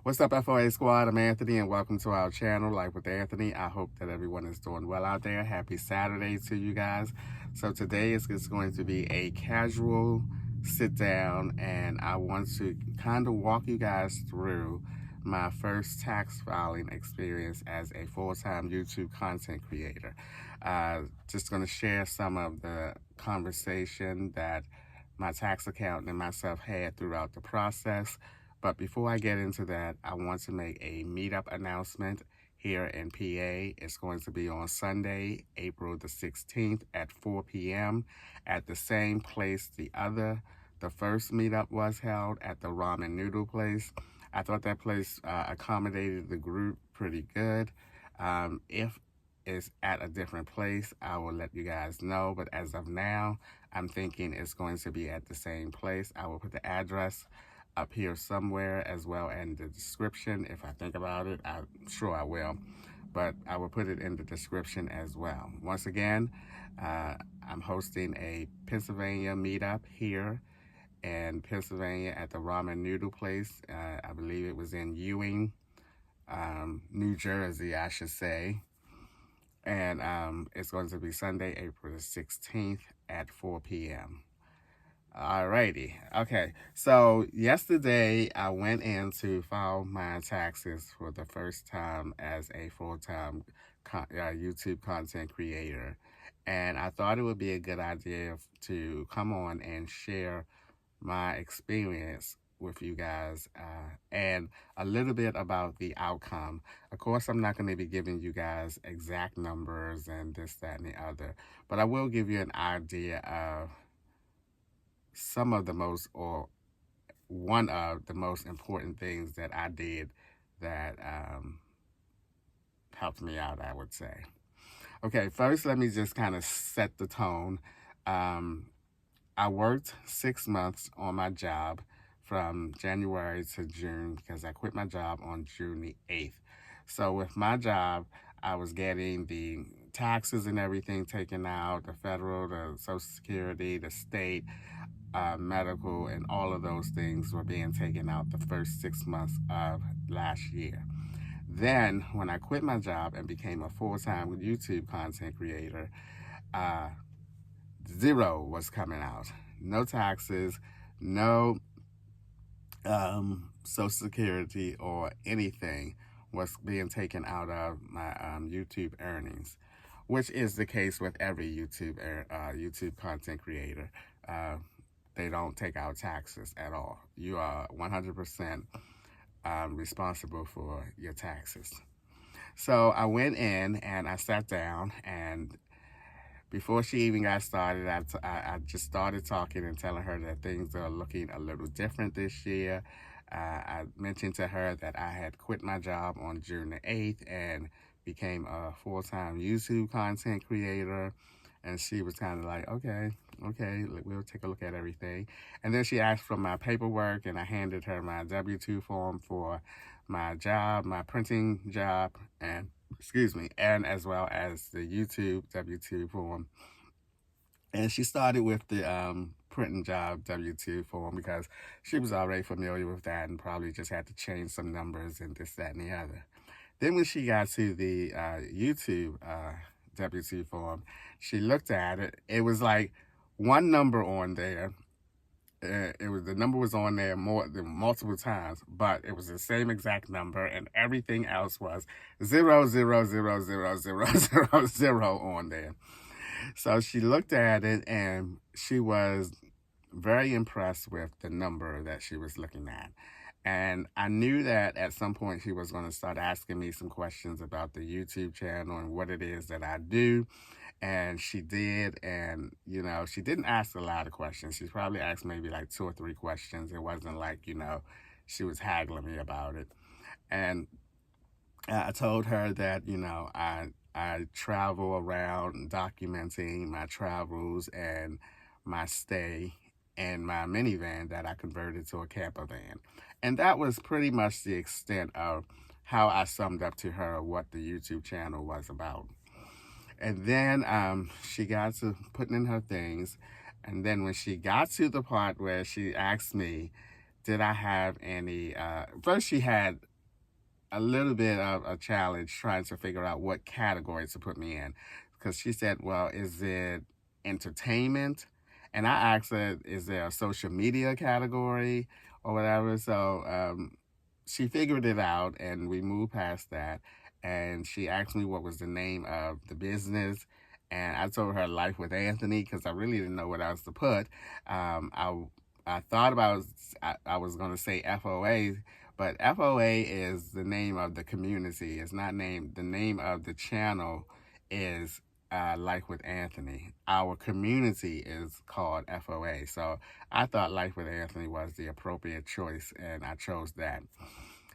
What's up, FOA Squad? I'm Anthony, and welcome to our channel, Life with Anthony. I hope that everyone is doing well out there. Happy Saturday to you guys. So today is going to be a casual sit down, and I want to kind of walk you guys through my first tax filing experience as a full-time YouTube content creator. Just going to share some of the conversation that my tax accountant and myself had throughout the process. But before I get into that, I want to make a meetup announcement here in PA. It's going to be on Sunday, April the 16th at 4 p.m. at the same place the first meetup was held, at the ramen noodle place. I thought that place accommodated the group pretty good. If it's at a different place, I will let you guys know. But as of now, I'm thinking it's going to be at the same place. I will put the address up here somewhere, as well in the description. If I think about it, I'm sure I will, but I will put it in the description as well. Once again, I'm hosting a Pennsylvania meetup here in Pennsylvania at the ramen noodle place. I believe it was in Ewing, New Jersey, I should say. And it's going to be Sunday, April the 16th at 4 p.m. Alrighty. Okay. So yesterday I went in to file my taxes for the first time as a full-time YouTube content creator. And I thought it would be a good idea to come on and share my experience with you guys and a little bit about the outcome. Of course, I'm not going to be giving you guys exact numbers and this, that, and the other, but I will give you an idea of some of the most, or one of the most important things that I did that helped me out, I would say. Okay, first let me just kind of set the tone. I worked 6 months on my job from January to June, because I quit my job on June the 8th. So with my job, I was getting the taxes and everything taken out, the federal, the Social Security, the state, medical, and all of those things were being taken out the first 6 months of last year. Then when I quit my job and became a full-time YouTube content creator, zero was coming out. No taxes, no Social Security or anything was being taken out of my YouTube earnings, which is the case with every YouTube content creator. They don't take out taxes at all. You are 100% responsible for your taxes. So I went in and I sat down, and before she even got started, I just started talking and telling her that things are looking a little different this year. I mentioned to her that I had quit my job on June the 8th and became a full-time YouTube content creator. And she was kind of like, okay, we'll take a look at everything. And then she asked for my paperwork, and I handed her my W-2 form for my job, my printing job, and as well as the YouTube W-2 form. And she started with the printing job W-2 form because she was already familiar with that and probably just had to change some numbers and this, that, and the other. Then when she got to the YouTube W-2 form, she looked at it. It was like one number on there. The number was on there multiple times, but it was the same exact number, and everything else was 0, on there. So she looked at it, and she was very impressed with the number that she was looking at. And I knew that at some point she was going to start asking me some questions about the YouTube channel and what it is that I do. And she did, and, she didn't ask a lot of questions. She probably asked maybe like 2 or 3 questions. It wasn't like, she was haggling me about it. And I told her that, I travel around documenting my travels and my stay in my minivan that I converted to a camper van. And that was pretty much the extent of how I summed up to her what the YouTube channel was about. And then she got to putting in her things. And then when she got to the part where she asked me, did I have any, first she had a little bit of a challenge trying to figure out what category to put me in. Because she said, well, is it entertainment? And I asked her, is there a social media category or whatever? So she figured it out and we moved past that. And she asked me what was the name of the business. And I told her Life with Anthony because I really didn't know what else to put. I thought about, I was going to say FOA, but FOA is the name of the community. It's not named, the name of the channel is Life with Anthony. Our community is called FOA. So I thought Life with Anthony was the appropriate choice, and I chose that.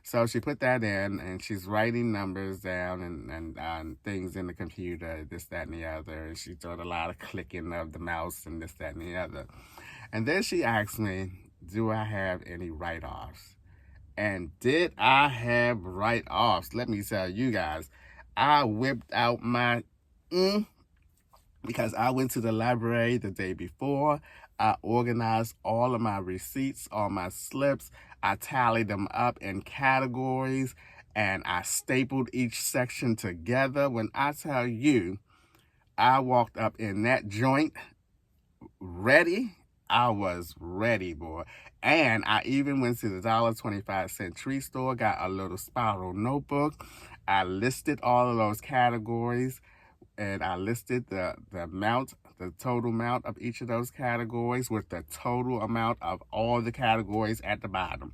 So she put that in, and she's writing numbers down and things in the computer, this, that, and the other. And she's doing a lot of clicking of the mouse and this, that, and the other. And then she asked me, do I have any write-offs? And did I have write-offs? Let me tell you guys, I whipped out my because I went to the library the day before. I organized all of my receipts, all my slips. I tallied them up in categories, and I stapled each section together. When I tell you, I walked up in that joint ready. I was ready, boy. And I even went to the $1.25 tree store, got a little spiral notebook. I listed all of those categories, and I listed the amount, the total amount of each of those categories with the total amount of all the categories at the bottom.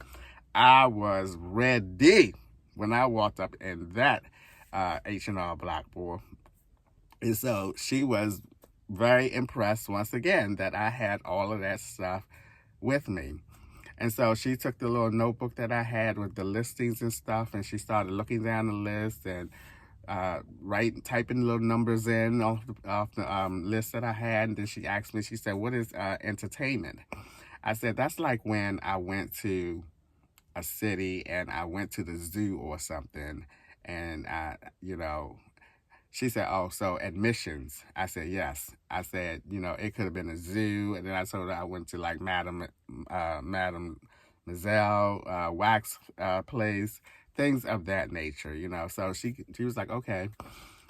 I was ready when I walked up in that H&R Block, boy. And so she was very impressed once again that I had all of that stuff with me. And so she took the little notebook that I had with the listings and stuff, and she started looking down the list and typing little numbers in off the list that I had. And then she asked me, she said, what is entertainment? I said, that's like when I went to a city and I went to the zoo or something, and she said, oh, so admissions. I said, yes. I said, it could have been a zoo. And then I told her I went to like Madame Mazel, wax place, things of that nature, So she was like, okay.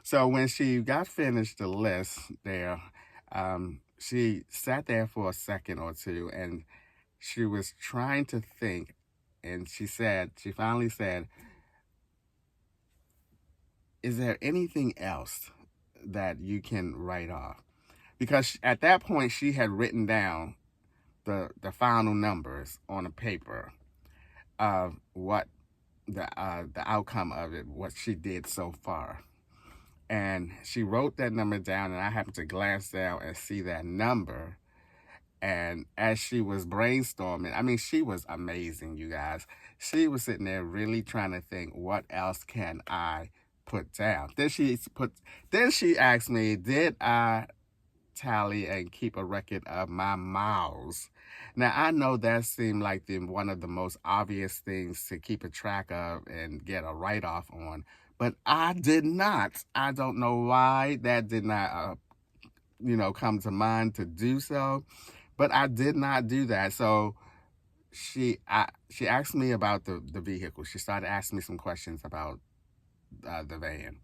So when she got finished the list there, she sat there for a second or two, and she was trying to think. And she finally said, is there anything else that you can write off? Because at that point, she had written down the final numbers on a paper of what the outcome of it, what she did so far. And she wrote that number down, and I happened to glance down and see that number. And as she was brainstorming, I mean, she was amazing, you guys. She was sitting there really trying to think, what else can I put down? Then she asked me, did I tally and keep a record of my miles? Now, I know that seemed like one of the most obvious things to keep a track of and get a write-off on, but I did not. I don't know why that did not, come to mind to do so, but I did not do that. So she asked me about the vehicle. She started asking me some questions about the van.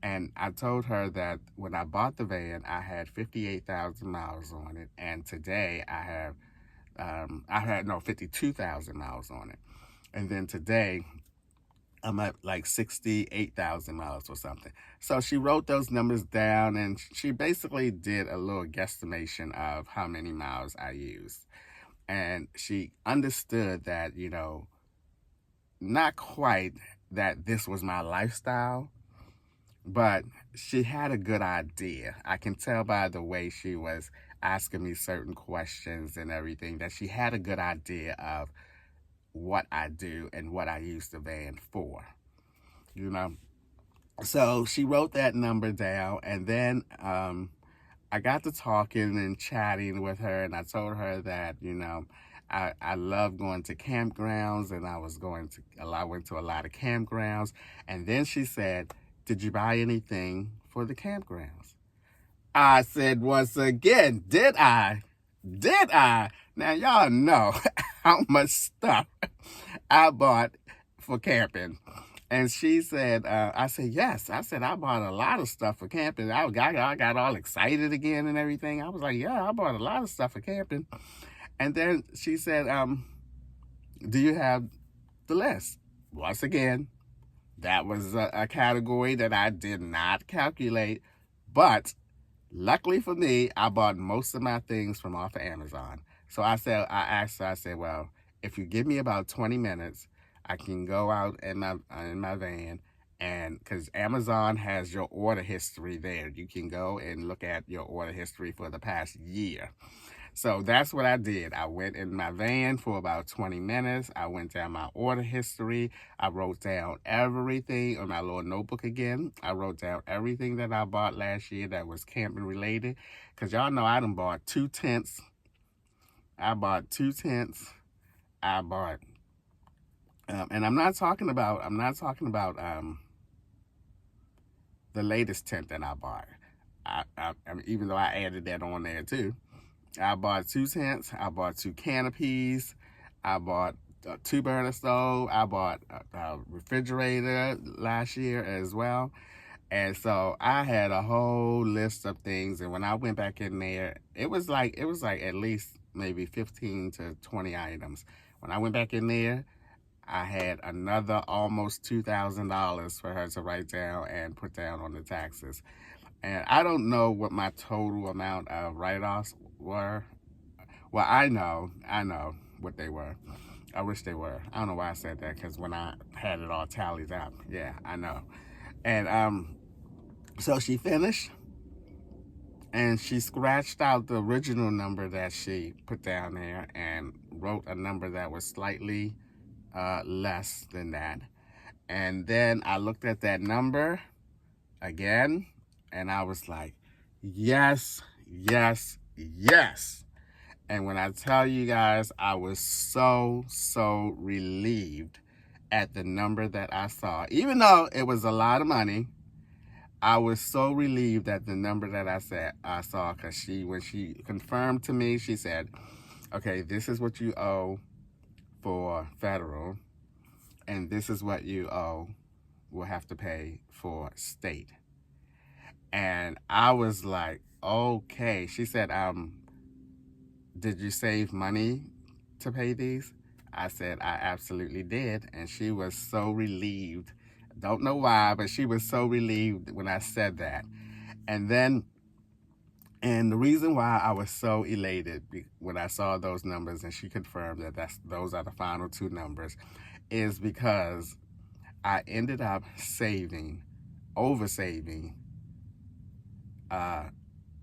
And I told her that when I bought the van, I had 58,000 miles on it. And today I have, 52,000 miles on it. And then today I'm at like 68,000 miles or something. So she wrote those numbers down, and she basically did a little guesstimation of how many miles I used. And she understood that, not quite that this was my lifestyle, but she had a good idea. I can tell by the way she was asking me certain questions and everything that she had a good idea of what I do and what I use the van for, So she wrote that number down, and then I got to talking and chatting with her, and I told her that, I love going to campgrounds, and I went to a lot of campgrounds. And then she said, did you buy anything for the campgrounds? I said once again, did I? Did I? Now, y'all know how much stuff I bought for camping. And she said, I said, yes. I said, I bought a lot of stuff for camping. I got all excited again and everything. I was like, yeah, I bought a lot of stuff for camping. And then she said, do you have the list? Once again, that was a category that I did not calculate. But luckily for me, I bought most of my things from off of Amazon. So I asked her, I said, well, if you give me about 20 minutes, I can go out in my van, and because Amazon has your order history there. You can go and look at your order history for the past year. So that's what I did. I went in my van for about 20 minutes. I went down my order history. I wrote down everything on my little notebook again. I wrote down everything that I bought last year that was camping related. Because y'all know I done bought 2 tents. I bought 2 tents. I bought, and I'm not talking about the latest tent that I bought. I mean, even though I added that on there too. I bought 2 tents. I bought 2 canopies. I bought a 2-burner stove. I bought a refrigerator last year as well. And so I had a whole list of things. And when I went back in there, it was like at least maybe 15 to 20 items. When I went back in there, I had another almost $2,000 for her to write down and put down on the taxes. And I don't know what my total amount of write-offs were. Well, I know what they were. I wish they were. I don't know why I said that, because when I had it all tallied up, yeah, I know. And so she finished, and she scratched out the original number that she put down there and wrote a number that was slightly less than that. And then I looked at that number again, and I was like, yes, yes, yes. And when I tell you guys, I was so relieved at the number that I saw. Even though it was a lot of money, I was so relieved at the number that I saw, because when she confirmed to me, she said, okay, this is what you owe for federal, and this is what you will have to pay for state. And I was like, okay. She said, did you save money to pay these? I said, I absolutely did. And she was so relieved. Don't know why, but she was so relieved when I said that. And the reason why I was so elated when I saw those numbers and she confirmed that those are the final 2 numbers, is because I ended up over-saving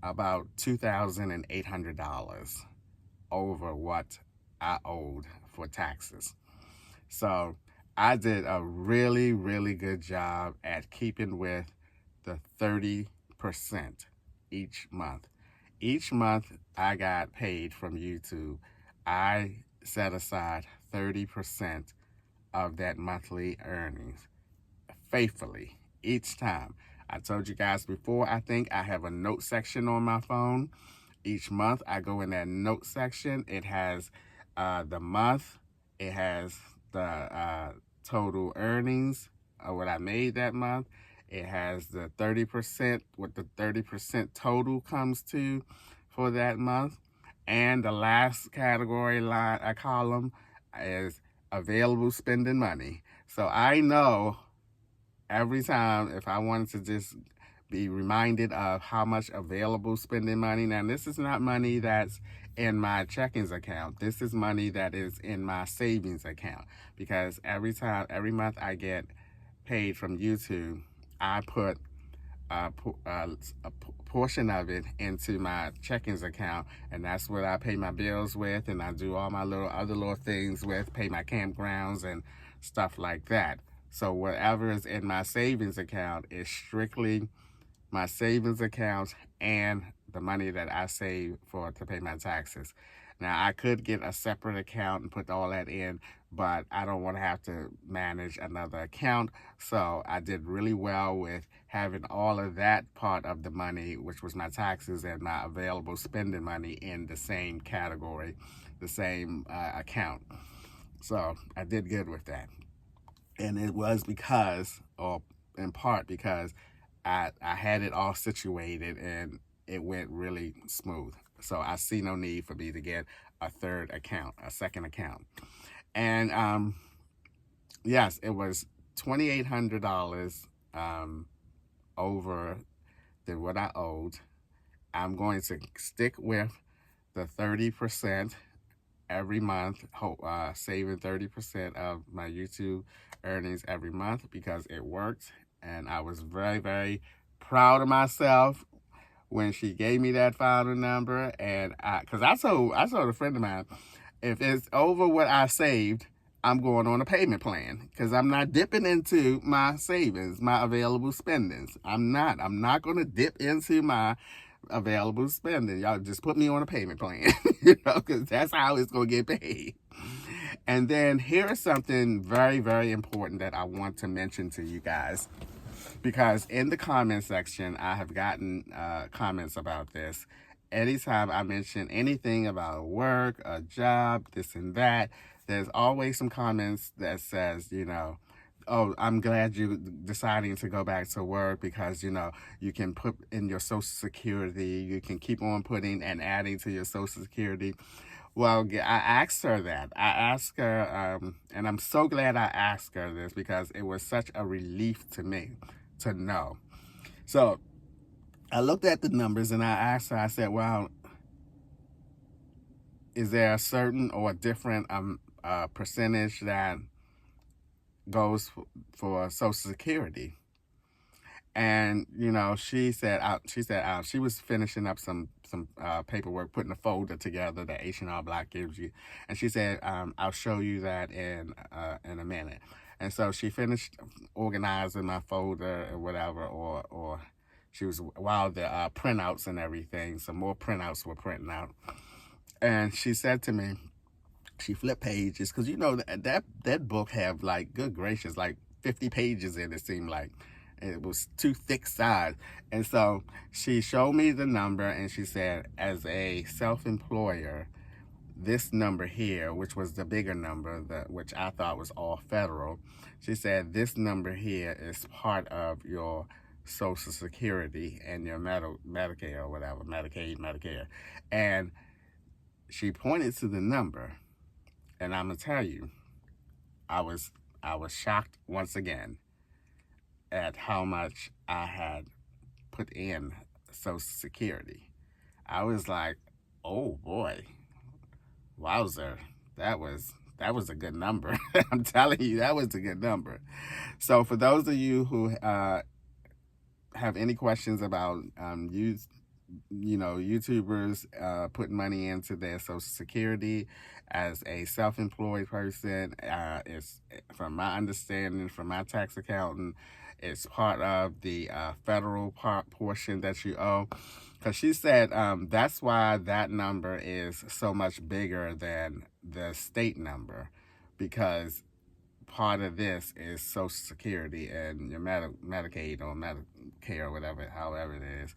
about $2,800 over what I owed for taxes. So I did a really, really good job at keeping with the 30% each month. Each month I got paid from YouTube, I set aside 30% of that monthly earnings faithfully each time. I told you guys before, I think I have a note section on my phone. Each month I go in that note section. It has the month, it has the total earnings of what I made that month. It has the 30%, what the 30% total comes to for that month. And the last category column is available spending money. So I know every time, if I wanted to just be reminded of how much available spending money. Now, this is not money that's in my checkings account. This is money that is in my savings account, because every month I get paid from YouTube, I put a portion of it into my checkings account, and that's what I pay my bills with, and I do all my other little things with, pay my campgrounds and stuff like that. So whatever is in my savings account is strictly my savings account and the money that I save to pay my taxes. Now, I could get a separate account and put all that in, but I don't want to have to manage another account. So I did really well with having all of that part of the money, which was my taxes and my available spending money, in the same category, the same account. So I did good with that. And it was because, or in part because, I had it all situated and it went really smooth. So I see no need for me to get a second account. And yes, it was $2,800 over than what I owed. I'm going to stick with the 30% every month, saving 30% of my YouTube earnings every month because it worked. And I was very, very proud of myself when she gave me that final number. And because I told a friend of mine, if it's over what I saved, I'm going on a payment plan because I'm not dipping into my savings, my available spendings. I'm not going to dip into my available spending. Y'all just put me on a payment plan, because that's how it's going to get paid. And then here is something very, very important that I want to mention to you guys, because in the comment section, I have gotten comments about this. Anytime I mention anything about work, a job, this and that, there's always some comments that says, oh, I'm glad you're deciding to go back to work because, you can put in your Social Security. You can keep on putting and adding to your Social Security. Well, I asked her that. I asked her, and I'm so glad I asked her this because it was such a relief to me to know. So I looked at the numbers and I asked her, I said, well, is there a certain or a different percentage that goes for Social Security? And she said she was finishing up some paperwork, putting a folder together that H&R Block gives you, and she said, I'll show you that in a minute. And so she finished organizing my folder or whatever, or she was, while the printouts and everything, some more printouts were printing out, and she said to me, she flipped pages, because that book have, like, good gracious, like 50 pages in it, seemed like. It was too thick size. And so she showed me the number and she said, as a self-employer, this number here, which was the bigger number, which I thought was all federal, she said this number here is part of your Social Security and your Medicare or whatever, Medicaid, Medicare. And she pointed to the number, and I'm gonna tell you, I was shocked once again at how much I had put in Social Security. I was like, oh boy, wowzer, that was a good number. I'm telling you, that was a good number. So for those of you who have any questions about YouTubers putting money into their Social Security as a self-employed person, it's, from my understanding, from my tax accountant, it's part of the federal portion that you owe. Because she said that's why that number is so much bigger than the state number, because part of this is Social Security and your Medicaid or Medicare or whatever, however it is.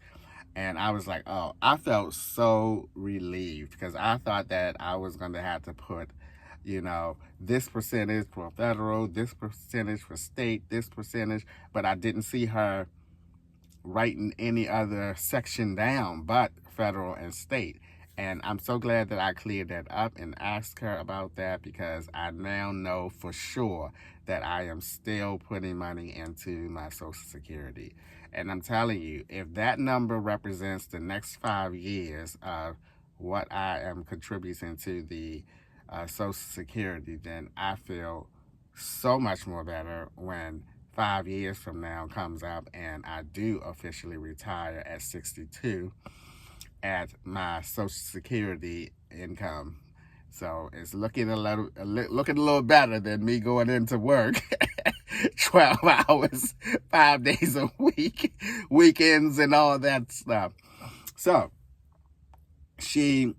And I was like, oh, I felt so relieved, because I thought that I was going to have to put, this percentage for federal, this percentage for state, this percentage, but I didn't see her writing any other section down but federal and state. And I'm so glad that I cleared that up and asked her about that, because I now know for sure that I am still putting money into my Social Security. And I'm telling you, if that number represents the next 5 years of what I am contributing to the Social Security, then I feel so much more better when 5 years from now comes up and I do officially retire at 62 at my Social Security income. So it's looking a little better than me going into work 12 hours, 5 days a week, weekends and all that stuff. So she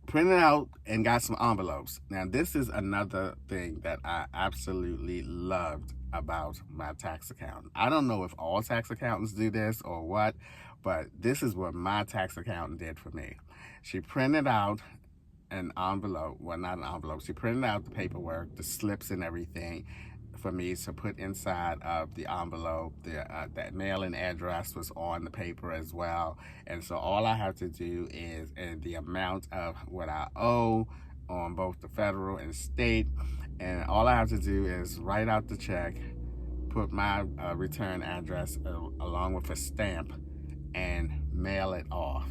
printed out and got some envelopes. Now, this is another thing that I absolutely loved about my tax accountant. I don't know if all tax accountants do this or what, but this is what my tax accountant did for me. She printed out an envelope, well, not an envelope, she printed out the paperwork, the slips and everything, for me to put inside of the envelope. That mailing address was on the paper as well. And so all I have to do is, and the amount of what I owe on both the federal and state, and all I have to do is write out the check, put my return address along with a stamp, and mail it off.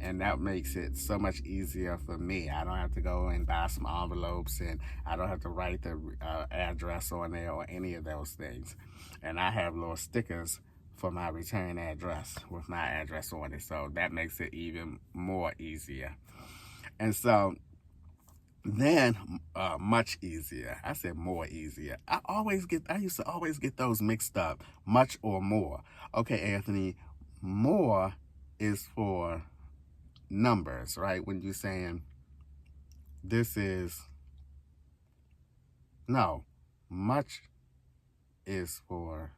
And that makes it so much easier for me. I don't have to go and buy some envelopes, and I don't have to write the address on there or any of those things. And I have little stickers for my return address with my address on it, so that makes it even more easier. And so then much easier. I said more easier. I used to always get those mixed up, much or more. Okay, Anthony, more is for numbers, right? When you're saying this is, no, much is for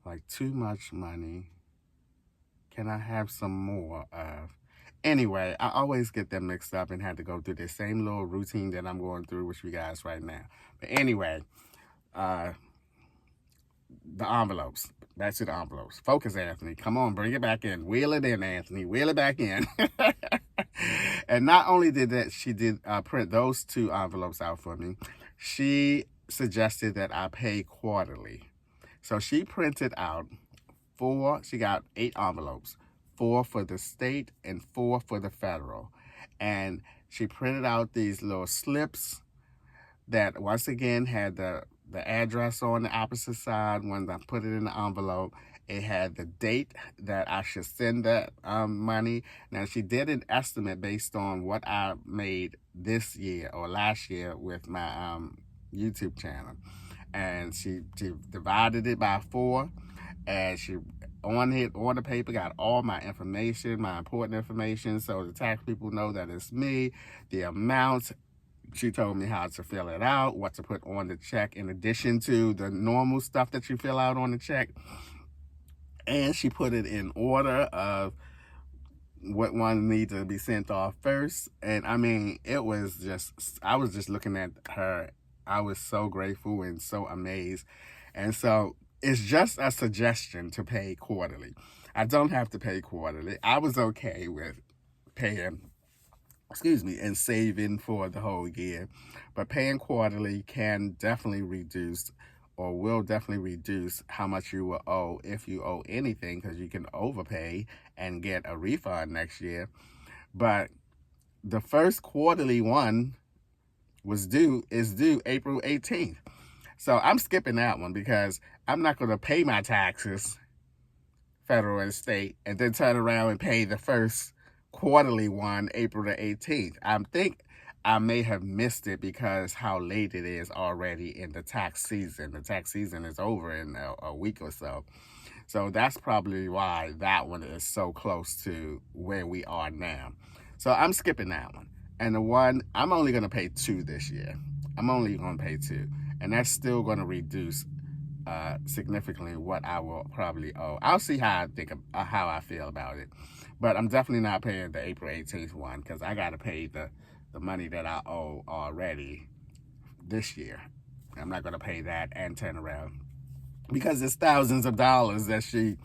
like too much money. Can I have some more of? Anyway, I always get them mixed up and had to go through the same little routine that I'm going through with you guys right now. But anyway, the envelopes. Back to the envelopes. Focus, Anthony. Come on, bring it back in. Wheel it in, Anthony. Wheel it back in. And not only did she print those 2 envelopes out for me, she suggested that I pay quarterly. So she printed out 4, she got 8 envelopes, 4 for the state and 4 for the federal. And she printed out these little slips that once again had the address on the opposite side. When I put it in the envelope, it had the date that I should send that money. Now, she did an estimate based on what I made this year or last year with my YouTube channel. And she divided it by 4, and she on the paper got all my information, my important information, so the tax people know that it's me, the amount. She told me how to fill it out, what to put on the check in addition to the normal stuff that you fill out on the check. And she put it in order of what one needs to be sent off first. And I mean, it was just, I was just looking at her. I was so grateful and so amazed. And so it's just a suggestion to pay quarterly. I don't have to pay quarterly. I was okay with paying, and saving for the whole year. But paying quarterly can definitely reduce, or will definitely reduce, how much you will owe if you owe anything, because you can overpay and get a refund next year. But the first quarterly one is due April 18th. So I'm skipping that one because I'm not going to pay my taxes, federal and state, and then turn around and pay the first quarterly one April the 18th. I think I may have missed it because how late it is already in the tax season. The tax season is over in a week or so. So that's probably why that one is so close to where we are now. So I'm skipping that one. And the one, I'm only going to pay 2 this year. I'm only going to pay 2. And that's still going to reduce significantly what I will probably owe. I'll see how I feel about it. But I'm definitely not paying the April 18th one because I got to pay the money that I owe already this year. I'm not going to pay that and turn around because it's thousands of dollars that she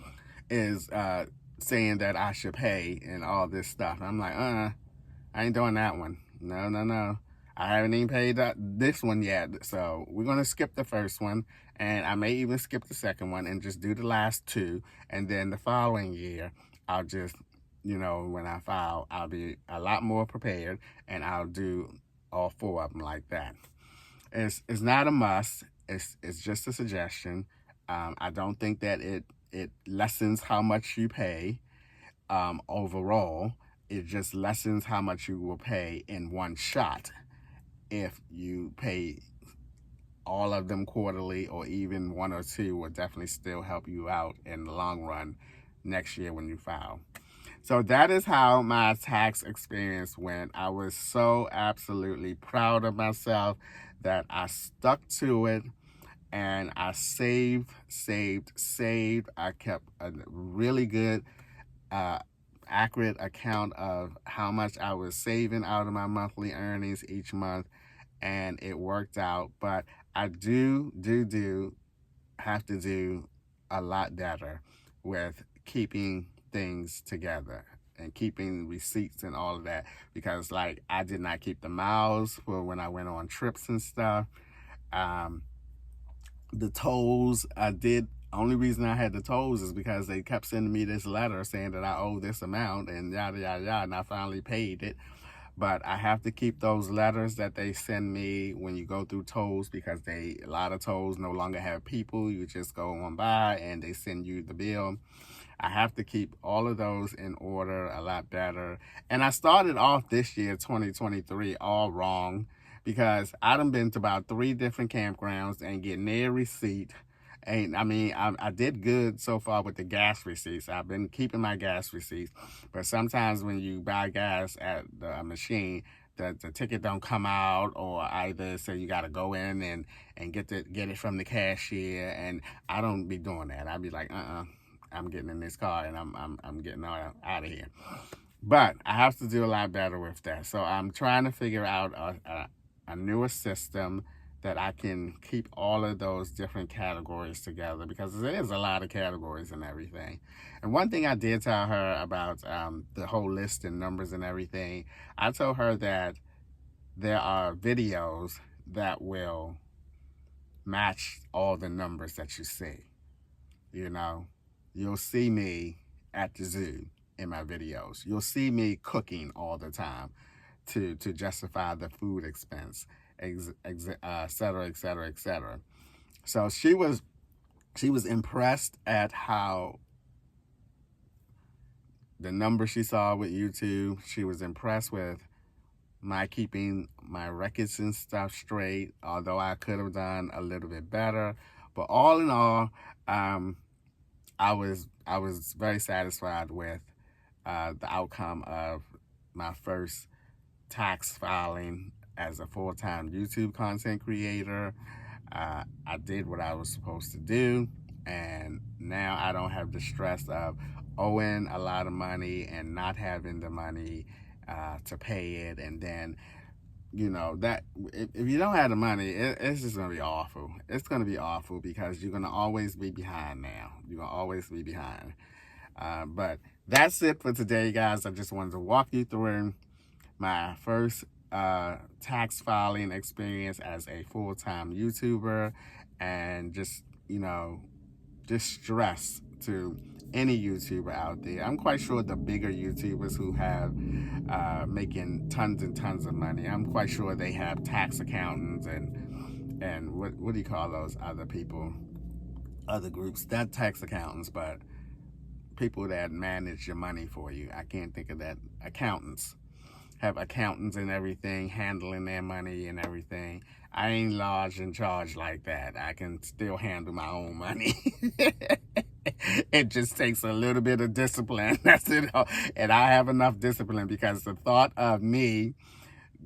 is saying that I should pay and all this stuff. I'm like, I ain't doing that one. No. I haven't even paid this one yet. So we're going to skip the first one. And I may even skip the second one and just do the last 2. And then the following year, I'll just, when I file, I'll be a lot more prepared. And I'll do all 4 of them like that. It's not a must. It's just a suggestion. I don't think that it lessens how much you pay overall. It just lessens how much you will pay in one shot if you pay all of them quarterly, or even 1 or 2 will definitely still help you out in the long run next year when you file. So that is how my tax experience went. I was so absolutely proud of myself that I stuck to it, and I saved. I kept a really good accurate account of how much I was saving out of my monthly earnings each month, and it worked out. But I do have to do a lot better with keeping things together and keeping receipts and all of that, because like I did not keep the miles for when I went on trips and stuff. Um, the tolls I did. Only reason I had the tolls is because they kept sending me this letter saying that I owe this amount and yada yada yada, and I finally paid it. But I have to keep those letters that they send me when you go through tolls, because a lot of tolls no longer have people. You just go on by and they send you the bill. I have to keep all of those in order a lot better. And I started off this year, 2023, all wrong, because I done been to about 3 different campgrounds and get near receipt. And I mean, I did good so far with the gas receipts. I've been keeping my gas receipts, but sometimes when you buy gas at the machine, the ticket don't come out, or either say you got to go in and get it from the cashier, and I don't be doing that. I'd be like, I'm getting in this car and I'm getting out of here. But I have to do a lot better with that. So I'm trying to figure out a newer system that I can keep all of those different categories together, because there is a lot of categories and everything. And one thing I did tell her about the whole list and numbers and everything, I told her that there are videos that will match all the numbers that you see. You know, you'll see me at the zoo in my videos. You'll see me cooking all the time to justify the food expense, et cetera, et cetera, et cetera. So she was impressed at how the number she saw with YouTube. She was impressed with my keeping my records and stuff straight, although I could have done a little bit better. But all in all, I was very satisfied with the outcome of my first tax filing as a full-time YouTube content creator. I did what I was supposed to do, and now I don't have the stress of owing a lot of money and not having the money to pay it. And then, you know, that if you don't have the money, it's just going to be awful. It's going to be awful because you're going to always be behind now. You're going to always be behind. But that's it for today, guys. I just wanted to walk you through my first tax filing experience as a full-time YouTuber, and just, you know, just stress to any YouTuber out there. I'm quite sure the bigger YouTubers who have making tons and tons of money, I'm quite sure they have tax accountants and what do you call those other people, other groups, not tax accountants, but people that manage your money for you. I can't think of that. Accountants. Have accountants and everything handling their money and everything. I ain't large in charge like that. I can still handle my own money. It just takes a little bit of discipline. That's it. And I have enough discipline, because the thought of me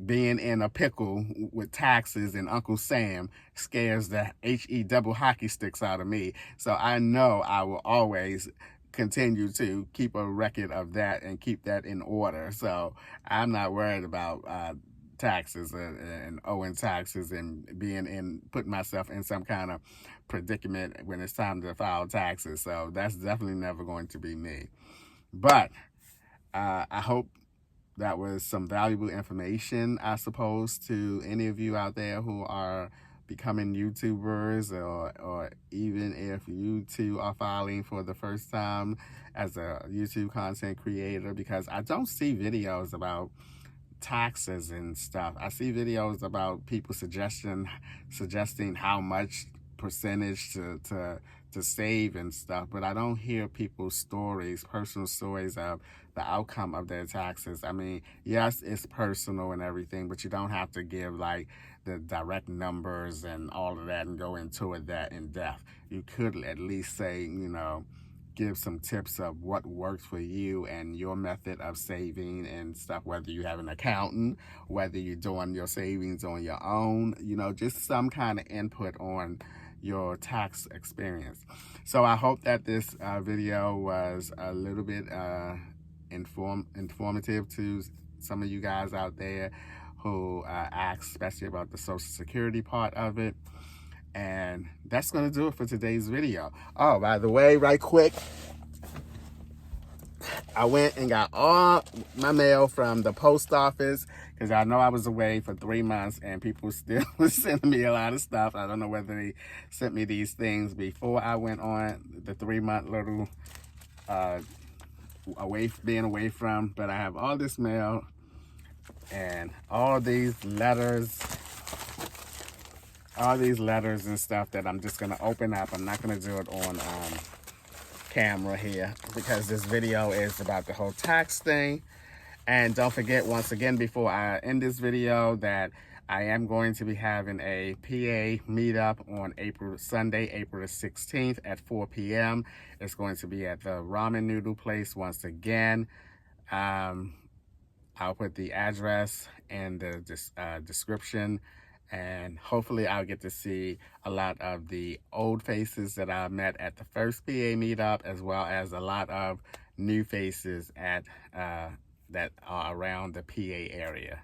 being in a pickle with taxes and Uncle Sam scares the HE double hockey sticks out of me. So I know I will always continue to keep a record of that and keep that in order. So I'm not worried about taxes and owing taxes and putting myself in some kind of predicament when it's time to file taxes. So that's definitely never going to be me. But I hope that was some valuable information, I suppose, to any of you out there who are becoming YouTubers, or even if you too are filing for the first time as a YouTube content creator, because I don't see videos about taxes and stuff. I see videos about people suggesting how much percentage to save and stuff, but I don't hear people's stories, personal stories of the outcome of their taxes. I mean, yes, it's personal and everything, but you don't have to give like the direct numbers and all of that and go into it that in depth. You could at least say, you know, give some tips of what works for you and your method of saving and stuff, whether you have an accountant, whether you're doing your savings on your own, you know, just some kind of input on your tax experience. So I hope that this video was a little bit informative to some of you guys out there who ask especially about the Social Security part of it. And that's going to do it for today's video. Oh, by the way, right quick, I went and got all my mail from the post office because I know I was away for 3 months and people still was sending me a lot of stuff. I don't know whether they sent me these things before I went on the 3-month little being away from, but I have all this mail and all these letters and stuff that I'm just gonna open up. I'm not gonna do it on camera here because this video is about the whole tax thing. And don't forget, once again, before I end this video, that I am going to be having a PA meetup on Sunday, April the 16th at 4 p.m. It's going to be at the ramen noodle place once again. I'll put the address and the description, and hopefully I'll get to see a lot of the old faces that I met at the first PA meetup, as well as a lot of new faces at that are around the PA area.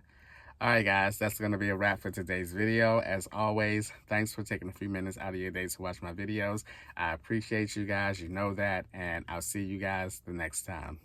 All right, guys, that's going to be a wrap for today's video. As always, thanks for taking a few minutes out of your day to watch my videos. I appreciate you guys. You know that, and I'll see you guys the next time.